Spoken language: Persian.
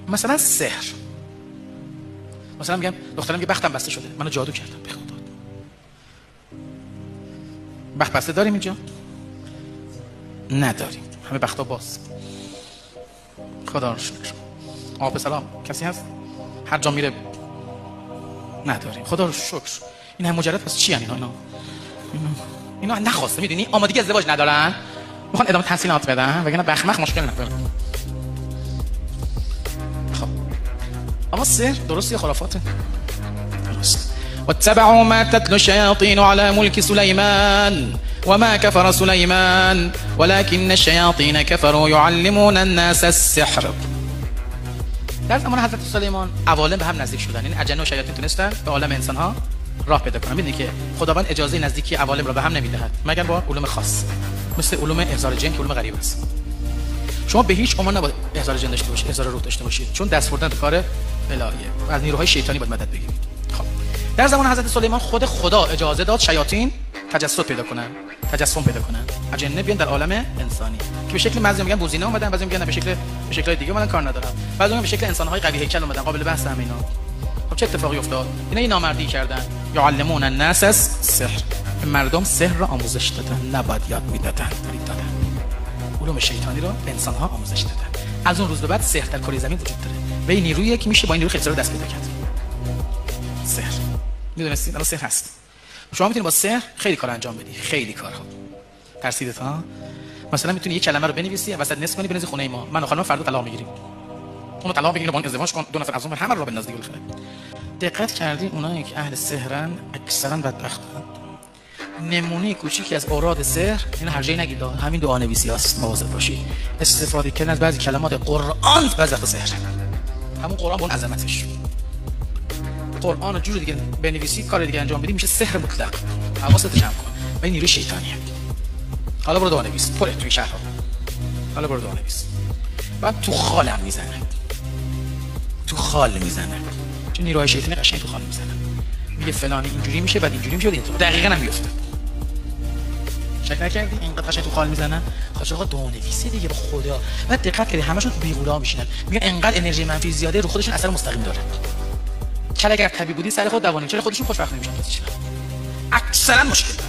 مثلا سحر، مثلا میگم دخترم که بختم بسته شده، منو جادو کردم. به خدا بخت بسته داریم اینجا؟ نداریم، همه بختا باز. خدا رو شکر. آقا سلام کسی هست؟ هر جا میره نداریم. خدا رو شکر. این هم مجرد پس چی اینا؟ اینا نخواسته، میدونی آمادگی ازدواج ندارن، میخوان ادامه تحصیلات بدن وگرنه بخمخ مشکل نداره. خب اما سحر درست یا خرافاته؟ درست. واتبعوا ما تتلو الشياطين على ملك سليمان وما كفر سليمان ولكن الشياطين كفروا يعلمون الناس السحر. در زمان حضرت سلیمان عوالم به هم نزدیک شدن، این اجنه و شیاطین تونستن به عالم انسان ها راه پیدا کنن. میدونی که خداوند اجازه نزدیکی عوالم را به هم نمیدهد مگر با علوم خاص، مثل علوم احضار جن که علوم غریب است. شما به هیچ عنوان نباید احضار جن داشته باشید، احضار روح داشته باشید، چون دست بردن به کار الهیه و از نیروهای شیطانی باید مدد بگیرید. خب در زمان حضرت سلیمان خود خدا اجازه داد شیاطین تجسد پیدا کنن، تجسم پیدا کنن، اجنه بیان در عالم انسانی که به شکل بعضی میگن بوزینه اومدن، بعضی میگن به شکل دیگه اومدن، کار ندارن، بعضی میگن به شکل انسان‌های قوی هیکل اومدن، قابل بحث هم اینا. خب چه اتفاقی افتاد؟ اینا نامردی کردن. یعلمون الناس السحر، مردم سحر را آموزش دادن، نباید یاد میدادن، دادن. علوم شیطانی را به انسان‌ها آموزش دادن. از اون روز به بعد سحر در کره زمین وجود داره و این نیرویی که میشه با این نیرو خیلی دست پیدا کرد. سحر میدونستید الان سحر هست. شما میتونید با سحر خیلی کار انجام بدی، خیلی کارها. ترسیدت ها؟ مثلا میتونی یک کلمه رو بنویسی وسط نصف کنی بنویسی خونه ما، من و خانم فردا طلاق میگیریم. اونو طلاق بگیره با اون ازدواج کن، دو نفر از اون همه رو بنداز دیگه بالاخره. دقت کردی اونایی که اهل سحرن اکثرا بدبختن. نمونه کوچیکی از اوراد سحر اینو هر جایی نگید، همین دعا نویسیاست، مواظب باشید. استفاده کردن از بعضی کلمات قرآن بعضی وقت سحر. همون قرآن با اون عظمتش. قرآن رو جور دیگه بنویسی، کار دیگه انجام بدی، میشه سحر مطلق. حواست جمع کن. و این نیروی شیطانیه. حالا برو دعا نویس، پر توی شهرها. حالا برو دعا نویس. بعد تو خالم میزنه. تو خال میزنه. چون نیروهای شیطانی قشنگ تو خال میزنه. میگه فلانی اینجوری میشه، بعد اینجوری میشه، بعد دقیقاً هم میفته. شک نکردی اینقدر قشنگ تو خال میزنن؟ خواهش آقا دعا نویسی دیگه به خدا. بعد دقت کردی همشون بیغولا میشینن. میگن انقدر انرژی منفی زیاده رو خودشون اثر مستقیم داره. چرا اگر طبیعی بودی سر خود دوانی، چرا خودشون خوشبخت نمیشن؟ اکثرا مشکل